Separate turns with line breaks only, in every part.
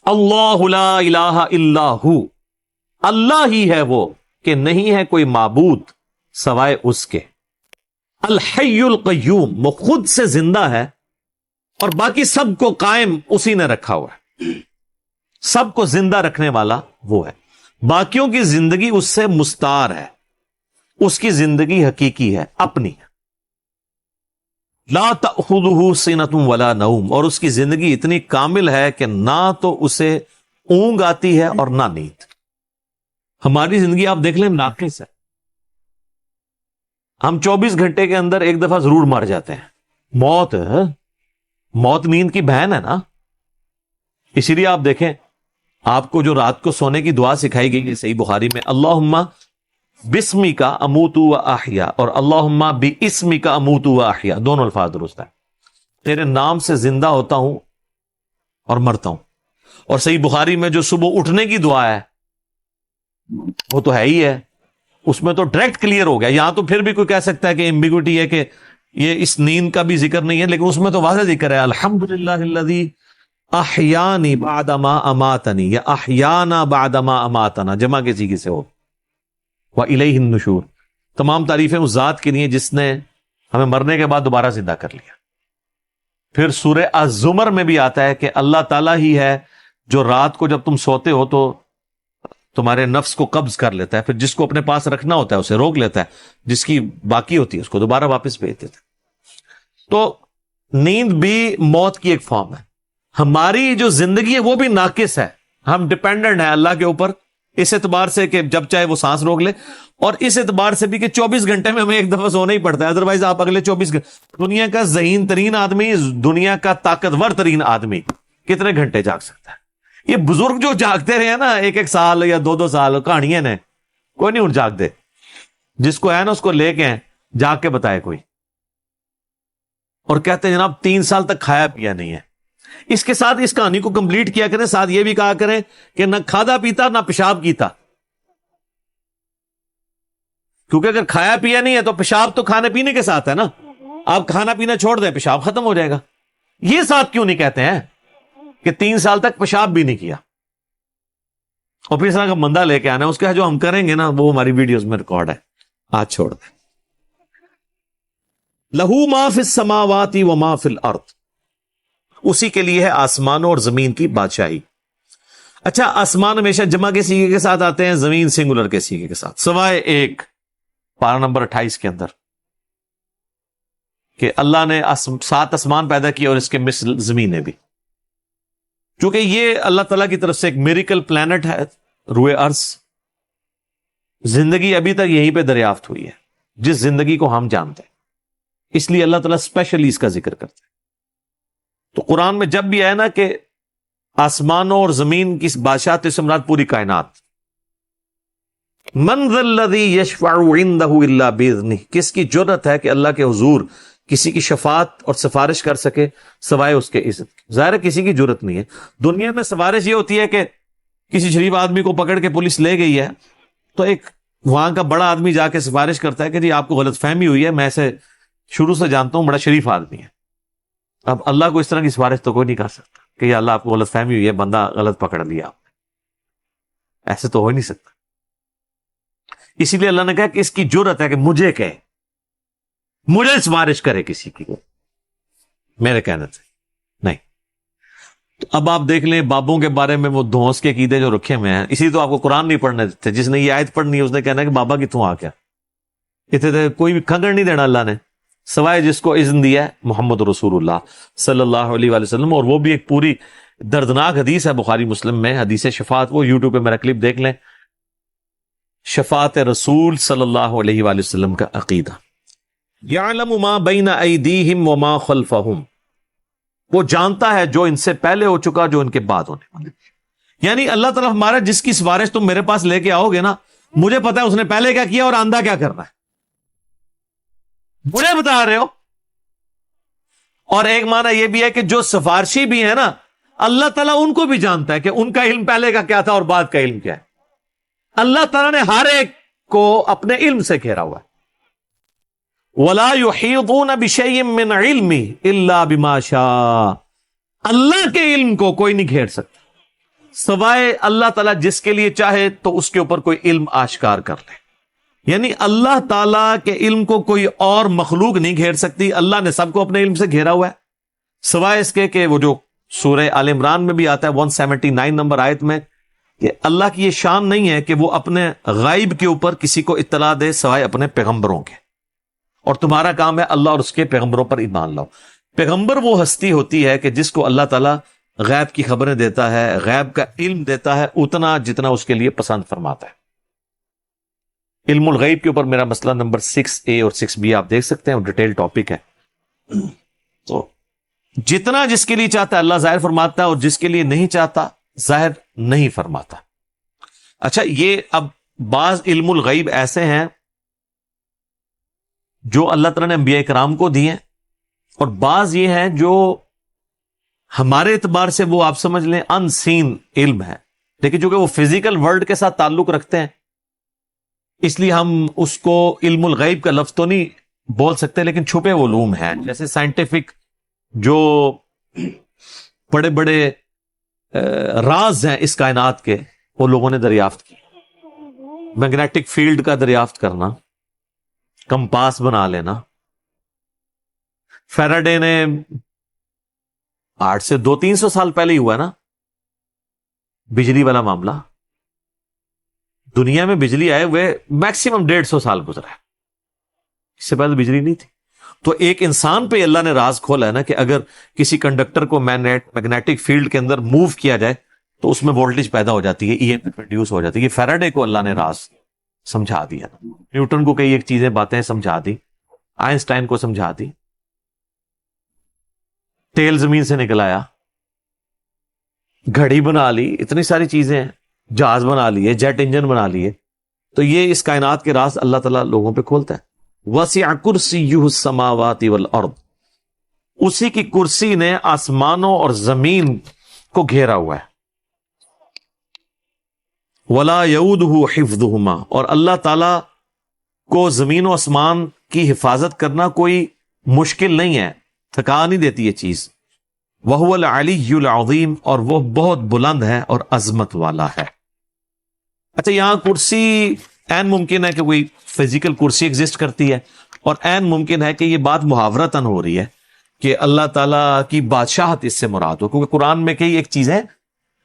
اللہ لا الہ الا ہو، اللہ ہی ہے وہ کہ نہیں ہے کوئی معبود سوائے اس کے۔ الحی القیوم، وہ خود سے زندہ ہے اور باقی سب کو قائم اسی نے رکھا ہوا ہے، سب کو زندہ رکھنے والا وہ ہے، باقیوں کی زندگی اس سے مستعار ہے، اس کی زندگی حقیقی ہے اپنی۔ لا تأخذہ سنۃ ولا نوم، اور اس کی زندگی اتنی کامل ہے کہ نہ تو اسے اونگ آتی ہے اور نہ نیند۔ ہماری زندگی آپ دیکھ لیں ناقص ہے، ہم 24 گھنٹے کے اندر ایک دفعہ ضرور مر جاتے ہیں۔ موت نیند کی بہن ہے نا، اسی لیے آپ دیکھیں آپ کو جو رات کو سونے کی دعا سکھائی گئی ہے صحیح بخاری میں، اللہم بسمک اموت و احیا، اور اللہم باسمک اموت و احیا، دونوں الفاظ درست ہیں، تیرے نام سے زندہ ہوتا ہوں اور مرتا ہوں۔ اور صحیح بخاری میں جو صبح اٹھنے کی دعا ہے وہ تو ہے ہی ہے، اس میں تو ڈائریکٹ کلیئر ہو گیا۔ یہاں تو پھر بھی کوئی کہہ سکتا ہے کہ ایمبیگوٹی ہے کہ یہ اس نیند کا بھی ذکر نہیں ہے، لیکن اس میں تو واضح ذکر ہے، الحمدللہ الذی احیانی بعد ما اماتنی، یا احیانا بعد ما اماتنا، جمع کے سیغے سے ہو، وَإِلَيْهِ النُّشُورُ، تمام تعریفیں اس ذات کے لیے جس نے ہمیں مرنے کے بعد دوبارہ زندہ کر لیا۔ پھر سورہ الزمر میں بھی آتا ہے کہ اللہ تعالیٰ ہی ہے جو رات کو جب تم سوتے ہو تو تمہارے نفس کو قبض کر لیتا ہے، پھر جس کو اپنے پاس رکھنا ہوتا ہے اسے روک لیتا ہے، جس کی باقی ہوتی ہے اس کو دوبارہ واپس بھیج دیتا ہے۔ تو نیند بھی موت کی ایک فارم ہے۔ ہماری جو زندگی ہے وہ بھی ناقص ہے، ہم ڈیپینڈنٹ ہیں اللہ کے اوپر، اس اعتبار سے کہ جب چاہے وہ سانس روک لے، اور اس اعتبار سے بھی کہ 24 گھنٹے میں ہمیں ایک دفعہ سونا ہی پڑتا ہے، ادروائز آپ اگلے 24 گھنٹے، دنیا کا ذہین ترین آدمی، دنیا کا طاقتور ترین آدمی کتنے گھنٹے جاگ سکتا ہے؟ یہ بزرگ جو جاگتے رہے ہیں نا ایک ایک سال یا دو سال، کہانیاں نے، کوئی نہیں جاگ دے، جس کو ہے نا اس کو لے کے ہیں جاگ کے بتائے کوئی، اور کہتے ہیں جناب 3 سال تک کھایا پیا نہیں ہے۔ اس کے ساتھ اس کہانی کو کمپلیٹ کیا کریں، ساتھ یہ بھی کہا کریں کہ نہ کھادا پیتا نہ پیشاب کیتا، کیونکہ اگر کھایا پیا نہیں ہے تو پیشاب تو کھانے پینے کے ساتھ ہے نا، آپ کھانا پینا چھوڑ دیں پیشاب ختم ہو جائے گا۔ یہ ساتھ کیوں نہیں کہتے ہیں کہ 3 سال تک پیشاب بھی نہیں کیا، اور پھر اس طرح کا بندہ لے کے آنا ہے، اس کا جو ہم کریں گے نا وہ ہماری ویڈیوز میں ریکارڈ ہے، آج چھوڑ دیں۔ لہو ما فی السماوات و ما فی الارض، اسی کے لیے ہے آسمانوں اور زمین کی بادشاہی۔ اچھا، آسمان ہمیشہ جمع کے سیغے کے ساتھ آتے ہیں، زمین سنگولر کے سیغے کے ساتھ، سوائے ایک پارہ نمبر 28 کے اندر کہ اللہ نے 7 آسمان پیدا کیے اور اس کے مثل زمینیں بھی، چونکہ یہ اللہ تعالیٰ کی طرف سے ایک میریکل پلانٹ ہے روئے ارض، زندگی ابھی تک یہیں پہ دریافت ہوئی ہے جس زندگی کو ہم جانتے ہیں، اس لیے اللہ تعالیٰ اسپیشلی اس کا ذکر کرتے ہیں۔ تو قرآن میں جب بھی آئے نا کہ آسمانوں اور زمین کی بادشاہت سے مراد پوری کائنات، من ذا الذی یشفع عندہ الا باذنہ، کس کی جرأت ہے کہ اللہ کے حضور کسی کی شفاعت اور سفارش کر سکے سوائے اس کے اذن کے؟ ظاہر ہے کسی کی جرأت نہیں ہے۔ دنیا میں سفارش یہ ہوتی ہے کہ کسی شریف آدمی کو پکڑ کے پولیس لے گئی ہے تو ایک وہاں کا بڑا آدمی جا کے سفارش کرتا ہے کہ جی آپ کو غلط فہمی ہوئی ہے، میں اسے شروع سے جانتا ہوں، بڑا شریف آدمی ہے۔ اب اللہ کو اس طرح کی سفارش تو کوئی نہیں کر سکتا کہ یا اللہ آپ کو غلط فہمی ہوئی ہے، بندہ غلط پکڑ لیا آپ نے، ایسے تو ہو ہی نہیں سکتا۔ اسی لیے اللہ نے کہا کہ اس کی جرأت ہے کہ مجھے کہے، مجھے سفارش کرے کسی کی، میرے کہنے سے نہیں۔ تو اب آپ دیکھ لیں بابوں کے بارے میں وہ دھونس کے عقیدے جو رکھے ہوئے ہیں، اسی تو آپ کو قرآن نہیں پڑھنے دیتے، جس نے یہ آیت پڑھنی ہے اس نے کہنا ہے کہ بابا کتوں آ گیا، اتنے کوئی بھی کھنگڑ نہیں دینا اللہ نے، سوائے جس کو اذن دیا ہے محمد رسول اللہ صلی اللہ علیہ وآلہ وسلم۔ اور وہ بھی ایک پوری دردناک حدیث ہے بخاری مسلم میں، حدیث شفاعت، وہ یوٹیوب پہ میرا کلپ دیکھ لیں، شفاعت رسول صلی اللہ علیہ وآلہ وسلم کا عقیدہ۔ یعلم ما بین ایدیہم وما خلفہم، وہ جانتا ہے جو ان سے پہلے ہو چکا جو ان کے بعد ہونے والا۔ یعنی اللہ تعالیٰ ہمارا جس کی سفارش تم میرے پاس لے کے آؤ گے نا، مجھے پتا ہے اس نے پہلے کیا کیا اور آندہ کیا کرنا ہے، مجھے بتا رہے ہو۔ اور ایک معنی یہ بھی ہے کہ جو سفارشی بھی ہے نا، اللہ تعالیٰ ان کو بھی جانتا ہے کہ ان کا علم پہلے کا کیا تھا اور بعد کا علم کیا ہے۔ اللہ تعالیٰ نے ہر ایک کو اپنے علم سے گھیرا ہوا ہے۔ وَلَا يُحِيطُونَ بِشَيْءٍ مِّنْ عِلْمِهِ إِلَّا بِمَا شَاءَ، اللہ کے علم کو کوئی نہیں گھیر سکتا سوائے اللہ تعالیٰ جس کے لیے چاہے تو اس کے اوپر کوئی علم آشکار کر لے. یعنی اللہ تعالیٰ کے علم کو کوئی اور مخلوق نہیں گھیر سکتی. اللہ نے سب کو اپنے علم سے گھیرا ہوا ہے، سوائے اس کے کہ وہ جو سورہ آل عمران میں بھی آتا ہے 179 نمبر آیت میں کہ اللہ کی یہ شان نہیں ہے کہ وہ اپنے غائب کے اوپر کسی کو اطلاع دے سوائے اپنے پیغمبروں کے، اور تمہارا کام ہے اللہ اور اس کے پیغمبروں پر ایمان لاؤ. پیغمبر وہ ہستی ہوتی ہے کہ جس کو اللہ تعالیٰ غیب کی خبریں دیتا ہے، غیب کا علم دیتا ہے اتنا جتنا اس کے لیے پسند فرماتا ہے. علم الغیب کے اوپر میرا مسئلہ نمبر 6A اور 6B آپ دیکھ سکتے ہیں، ڈیٹیل ٹاپک ہے. تو جتنا جس کے لیے چاہتا ہے اللہ ظاہر فرماتا ہے، اور جس کے لیے نہیں چاہتا ظاہر نہیں فرماتا. اچھا، یہ اب بعض علم الغیب ایسے ہیں جو اللہ تعالیٰ نے انبیاء کرام کو دیے، اور بعض یہ ہیں جو ہمارے اعتبار سے وہ آپ سمجھ لیں ان سین علم ہے، لیکن چونکہ وہ فزیکل ورلڈ کے ساتھ تعلق رکھتے ہیں اس لیے ہم اس کو علم الغیب کا لفظ تو نہیں بول سکتے، لیکن چھپے علوم ہیں. جیسے سائنٹیفک جو بڑے بڑے راز ہیں اس کائنات کے، وہ لوگوں نے دریافت کی. میگنیٹک فیلڈ کا دریافت کرنا، کمپاس بنا لینا. فیراڈے نے 8 سے 200-300 سال پہلے ہی ہوا ہے نا بجلی والا معاملہ. دنیا میں بجلی آئے ہوئے میکسیمم 150 سال گزرا ہے، اس سے پہلے بجلی نہیں تھی. تو ایک انسان پہ اللہ نے راز کھولا ہے نا کہ اگر کسی کنڈکٹر کو میگنیٹک فیلڈ کے اندر موو کیا جائے تو اس میں وولٹیج پیدا ہو جاتی ہے، ای ایم پروڈیوس ہو جاتی ہے. یہ فیراڈے کو اللہ نے راز سمجھا دیا. نیوٹن کو کئی ایک چیزیں باتیں سمجھا دی، آئنسٹائن کو سمجھا دی. تیل زمین سے نکل آیا، گھڑی بنا لی، اتنی ساری چیزیں ہیں، جہاز بنا لیے، جیٹ انجن بنا لیے. تو یہ اس کائنات کے راز اللہ تعالیٰ لوگوں پہ کھولتا ہے. وسع کرسیہ السماوات والارض، اسی کی کرسی نے آسمانوں اور زمین کو گھیرا ہوا ہے. ولا یؤودہ حفظہما، اور اللہ تعالیٰ کو زمین و آسمان کی حفاظت کرنا کوئی مشکل نہیں ہے، تھکا نہیں دیتی یہ چیز. وہو العلی العظیم، اور وہ بہت بلند ہے اور عظمت والا ہے. اچھا، یہاں کرسی عین ممکن ہے کہ کوئی فزیکل کرسی ایگزسٹ کرتی ہے، اور عین ممکن ہے کہ یہ بات محاورتاً ہو رہی ہے کہ اللہ تعالیٰ کی بادشاہت اس سے مراد ہو، کیونکہ قرآن میں کئی ایک چیزیں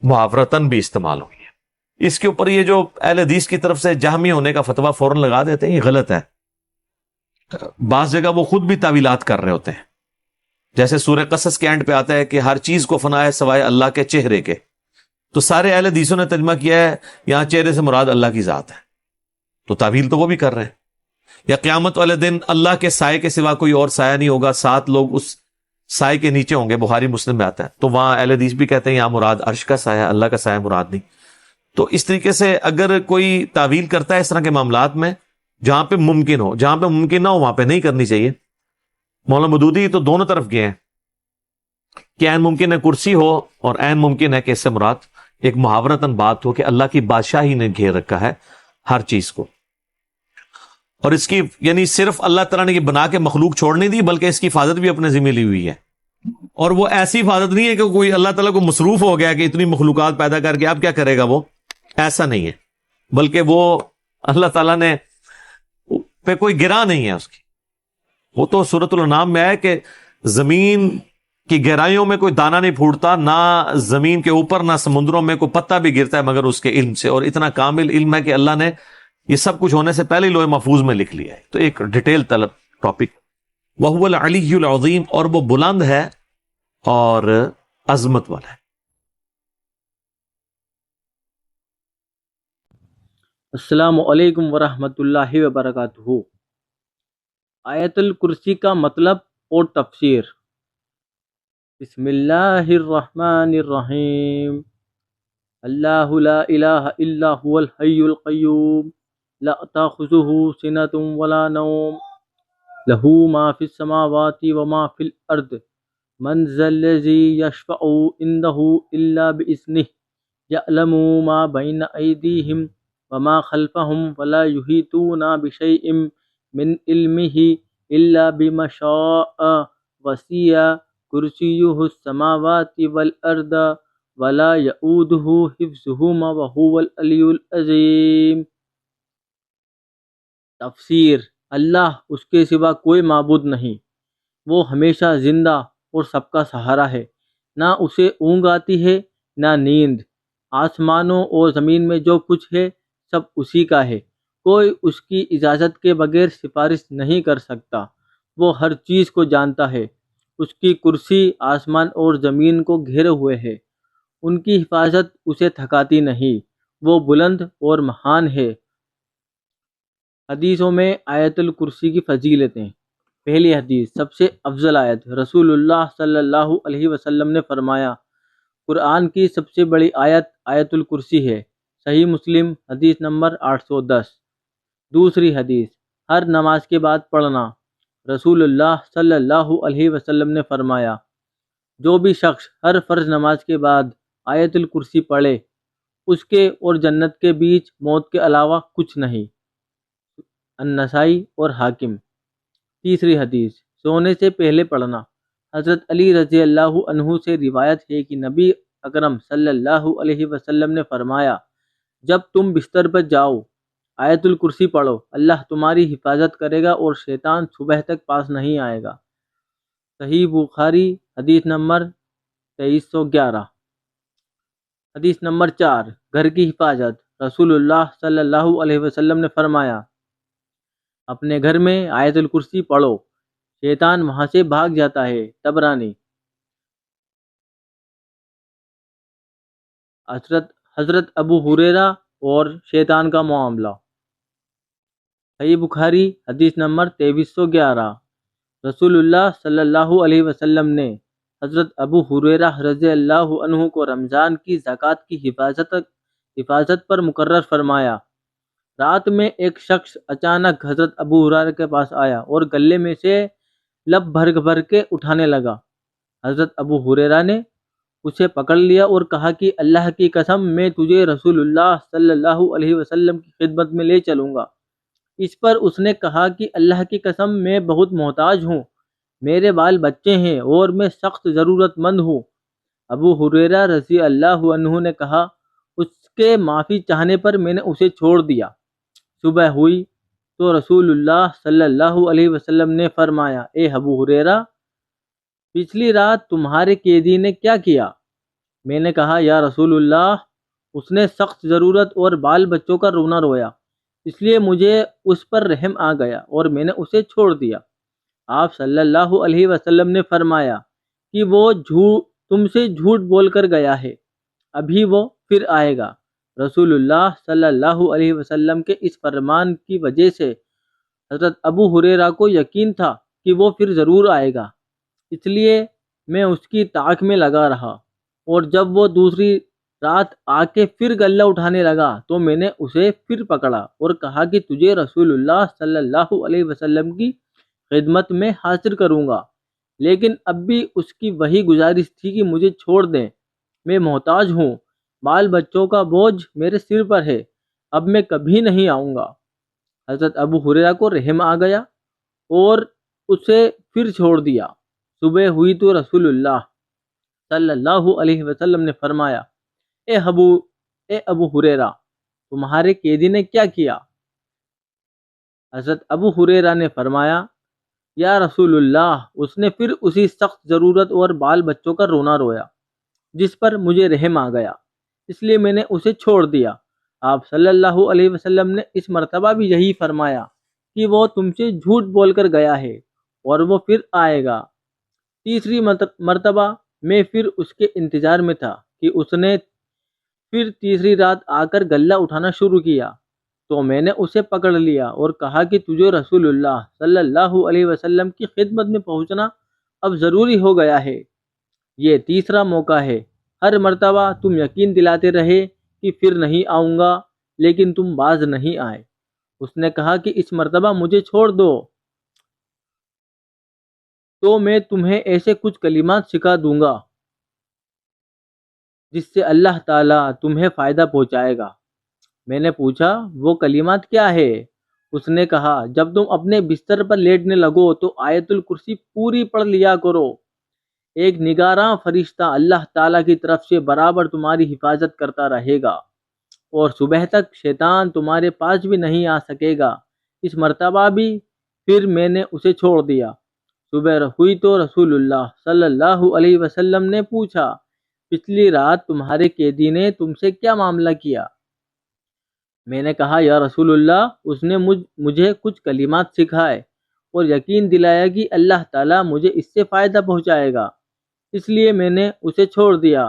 محاورتاً بھی استعمال ہوئی ہیں. اس کے اوپر یہ جو اہل حدیث کی طرف سے جہمی ہونے کا فتویٰ فوراً لگا دیتے ہیں، یہ غلط ہے. بعض جگہ وہ خود بھی تعویلات کر رہے ہوتے ہیں. جیسے سورہ قصص کے اینڈ پہ آتا ہے کہ ہر چیز کو فنا ہے سوائے اللہ کے چہرے کے، تو سارے اہل حدیثوں نے ترجمہ کیا ہے یہاں چہرے سے مراد اللہ کی ذات ہے. تو تعویل تو وہ بھی کر رہے ہیں. یا قیامت والے دن اللہ کے سائے کے سوا کوئی اور سایہ نہیں ہوگا، 7 لوگ اس سائے کے نیچے ہوں گے، بخاری مسلم میں آتا ہے. تو وہاں اہل حدیث بھی کہتے ہیں یہاں مراد عرش کا سایہ، اللہ کا سایہ مراد نہیں. تو اس طریقے سے اگر کوئی تعویل کرتا ہے اس طرح کے معاملات میں، جہاں پہ ممکن ہو، جہاں پہ ممکن نہ ہو وہاں پہ نہیں کرنی چاہیے. مولانا مودودی تو دونوں طرف گئے ہیں کہ عین ممکن ہے کرسی ہو، اور عین ممکن ہے کہ اس سے مراد ایک محاورتاً بات ہو کہ اللہ کی بادشاہی نے گھیر رکھا ہے ہر چیز کو. اور اس کی یعنی صرف اللہ تعالیٰ نے یہ بنا کے مخلوق چھوڑ نہیں دی، بلکہ اس کی حفاظت بھی اپنے ذمہ لی ہوئی ہے. اور وہ ایسی حفاظت نہیں ہے کہ کوئی اللہ تعالیٰ کو مصروف ہو گیا کہ اتنی مخلوقات پیدا کر کے اب کیا کرے گا، وہ ایسا نہیں ہے. بلکہ وہ اللہ تعالیٰ نے پہ کوئی گرا نہیں ہے اس کی. وہ تو سورۃ الانعام میں ہے کہ زمین کی گہرائیوں میں کوئی دانہ نہیں پھوٹتا، نہ زمین کے اوپر نہ سمندروں میں کوئی پتا بھی گرتا ہے مگر اس کے علم سے. اور اتنا کامل علم ہے کہ اللہ نے یہ سب کچھ ہونے سے پہلے ہی لوح محفوظ میں لکھ لیا ہے. تو ایک ڈیٹیل طلب ٹاپک. وہو العلی العظیم، اور وہ بلند ہے اور عظمت والا ہے.
السلام علیکم ورحمۃ اللہ وبرکاتہ. آیت الکرسی کا مطلب اور تفسیر. بسم اللہ الرحمن الرحیم. اللہ لا الہ الا هو الحی القیوم لا تأخذہ سنۃ ولا نوم له ما فی السماوات وما فی الارض من ذا الذی یشفع عنده الا بإذنہ یعلم ما بین ایدیہم وما خلفهم ولا يحيطون بشيء من علمه إلا بما شاء وسع كرسيه السماوات والأرض ولا يؤوده حفظهما وهو العلی العظیم۔ تفسیر: اللہ اس کے سوا کوئی معبود نہیں، وہ ہمیشہ زندہ اور سب کا سہارا ہے، نہ اسے اونگ آتی ہے نہ نیند۔ آسمانوں اور زمین میں جو کچھ ہے سب اسی کا ہے، کوئی اس کی اجازت کے بغیر سفارش نہیں کر سکتا۔ وہ ہر چیز کو جانتا ہے، اس کی کرسی آسمان اور زمین کو گھیرے ہوئے ہے، ان کی حفاظت اسے تھکاتی نہیں، وہ بلند اور مہان ہے۔ حدیثوں میں آیت الکرسی کی فضیلتیں۔ پہلی حدیث، سب سے افضل آیت، رسول اللہ صلی اللہ علیہ وسلم نے فرمایا، قرآن کی سب سے بڑی آیت آیت الکرسی ہے۔ صحیح مسلم حدیث نمبر 810۔ دوسری حدیث، ہر نماز کے بعد پڑھنا، رسول اللہ صلی اللہ علیہ وسلم نے فرمایا، جو بھی شخص ہر فرض نماز کے بعد آیت الکرسی پڑھے، اس کے اور جنت کے بیچ موت کے علاوہ کچھ نہیں۔ النسائی اور حاکم۔ تیسری حدیث، سونے سے پہلے پڑھنا، حضرت علی رضی اللہ عنہ سے روایت ہے کہ نبی اکرم صلی اللہ علیہ وسلم نے فرمایا، جب تم بستر پر جاؤ آیت الکرسی پڑھو، اللہ تمہاری حفاظت کرے گا اور شیطان صبح تک پاس نہیں آئے گا۔ صحیح بخاری حدیث نمبر 2311۔ حدیث نمبر 4، گھر کی حفاظت، رسول اللہ صلی اللہ علیہ وسلم نے فرمایا، اپنے گھر میں آیت الکرسی پڑھو، شیطان وہاں سے بھاگ جاتا ہے۔ طبرانی۔ حضرت ابو ہریرہ اور شیطان کا معاملہ۔ صحیح بخاری حدیث نمبر 2311۔ رسول اللہ صلی اللہ علیہ وسلم نے حضرت ابو ہریرہ رضی اللہ عنہ کو رمضان کی زکوٰۃ کی حفاظت پر مقرر فرمایا۔ رات میں ایک شخص اچانک حضرت ابو ہریرہ کے پاس آیا اور گلے میں سے لب بھر کے اٹھانے لگا۔ حضرت ابو ہریرہ نے اسے پکڑ لیا اور کہا کہ اللہ کی قسم، میں تجھے رسول اللہ صلی اللہ علیہ وسلم کی خدمت میں لے چلوں گا۔ اس پر اس نے کہا کہ اللہ کی قسم، میں بہت محتاج ہوں، میرے بال بچے ہیں اور میں سخت ضرورت مند ہوں۔ ابو ہریرہ رضی اللہ عنہ نے کہا، اس کے معافی چاہنے پر میں نے اسے چھوڑ دیا۔ صبح ہوئی تو رسول اللہ صلی اللہ علیہ وسلم نے فرمایا، اے ابو ہریرہ، پچھلی رات تمہارے قیدی نے کیا کیا؟ میں نے کہا، یا رسول اللہ، اس نے سخت ضرورت اور بال بچوں کا رونا رویا، اس لیے مجھے اس پر رحم آ گیا اور میں نے اسے چھوڑ دیا۔ آپ صلی اللہ علیہ وسلم نے فرمایا کہ وہ تم سے جھوٹ بول کر گیا ہے، ابھی وہ پھر آئے گا۔ رسول اللہ صلی اللہ علیہ وسلم کے اس فرمان کی وجہ سے حضرت ابو ہریرہ کو یقین تھا کہ وہ پھر ضرور آئے گا، اس لیے میں اس کی طاق میں لگا رہا، اور جب وہ دوسری رات آ کے پھر گلہ اٹھانے لگا تو میں نے اسے پھر پکڑا اور کہا کہ تجھے رسول اللہ صلی اللہ علیہ وسلم کی خدمت میں حاضر کروں گا، لیکن اب بھی اس کی وہی گزارش تھی کہ مجھے چھوڑ دیں، میں محتاج ہوں، بال بچوں کا بوجھ میرے سر پر ہے، اب میں کبھی نہیں آؤں گا۔ حضرت ابو ہریرہ کو رحم آ گیا اور اسے پھر چھوڑ دیا۔ صبح ہوئی تو رسول اللہ صلی اللہ علیہ وسلم نے فرمایا، اے ابو ہریرہ، تمہارے قیدی نے کیا کیا؟ حضرت ابو ہریرہ نے فرمایا، یا رسول اللہ، اس نے پھر اسی سخت ضرورت اور بال بچوں کا رونا رویا جس پر مجھے رحم آ گیا، اس لیے میں نے اسے چھوڑ دیا۔ آپ صلی اللہ علیہ وسلم نے اس مرتبہ بھی یہی فرمایا کہ وہ تم سے جھوٹ بول کر گیا ہے اور وہ پھر آئے گا۔ تیسری مرتبہ میں پھر اس کے انتظار میں تھا کہ اس نے پھر تیسری رات آ کر گلہ اٹھانا شروع کیا، تو میں نے اسے پکڑ لیا اور کہا کہ تجھے رسول اللہ صلی اللہ علیہ وسلم کی خدمت میں پہنچنا اب ضروری ہو گیا ہے، یہ تیسرا موقع ہے، ہر مرتبہ تم یقین دلاتے رہے کہ پھر نہیں آؤں گا، لیکن تم باز نہیں آئے۔ اس نے کہا کہ اس مرتبہ مجھے چھوڑ دو تو میں تمہیں ایسے کچھ کلمات سکھا دوں گا جس سے اللہ تعالیٰ تمہیں فائدہ پہنچائے گا۔ میں نے پوچھا، وہ کلمات کیا ہے؟ اس نے کہا، جب تم اپنے بستر پر لیٹنے لگو تو آیت الکرسی پوری پڑھ لیا کرو، ایک نگراں فرشتہ اللہ تعالیٰ کی طرف سے برابر تمہاری حفاظت کرتا رہے گا، اور صبح تک شیطان تمہارے پاس بھی نہیں آ سکے گا۔ اس مرتبہ بھی پھر میں نے اسے چھوڑ دیا۔ صبح ہوئی تو رسول اللہ صلی اللہ علیہ وسلم نے پوچھا، پچھلی رات تمہارے قیدی نے تم سے کیا معاملہ کیا؟ میں نے کہا، یا رسول اللہ، اس نے مجھے کچھ کلمات سکھائے اور یقین دلایا کہ اللہ تعالیٰ مجھے اس سے فائدہ پہنچائے گا، اس لیے میں نے اسے چھوڑ دیا۔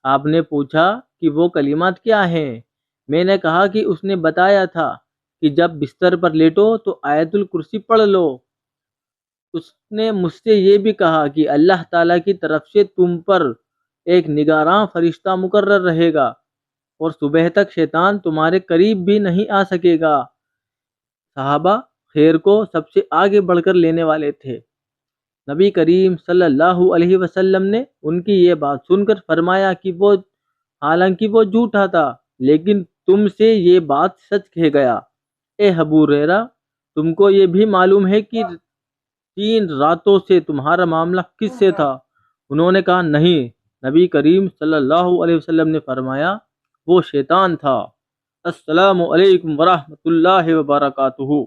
آپ نے پوچھا کہ وہ کلمات کیا ہیں؟ میں نے کہا کہ اس نے بتایا تھا کہ جب بستر پر لیٹو تو آیت الکرسی پڑھ لو۔ اس نے مجھ سے یہ بھی کہا کہ اللہ تعالیٰ کی طرف سے تم پر ایک نگراں فرشتہ مقرر رہے گا، اور صبح تک شیطان تمہارے قریب بھی نہیں آ سکے گا۔ صحابہ خیر کو سب سے آگے بڑھ کر لینے والے تھے۔ نبی کریم صلی اللہ علیہ وسلم نے ان کی یہ بات سن کر فرمایا کہ حالانکہ وہ جھوٹا تھا، لیکن تم سے یہ بات سچ کہہ گیا۔ اے ابو ہریرہ، تم کو یہ بھی معلوم ہے کہ 3 راتوں سے تمہارا معاملہ کس سے تھا؟ انہوں نے کہا، نہیں۔ نبی کریم صلی اللہ علیہ وسلم نے فرمایا، وہ شیطان تھا۔ السلام علیکم ورحمۃ اللہ وبرکاتہ۔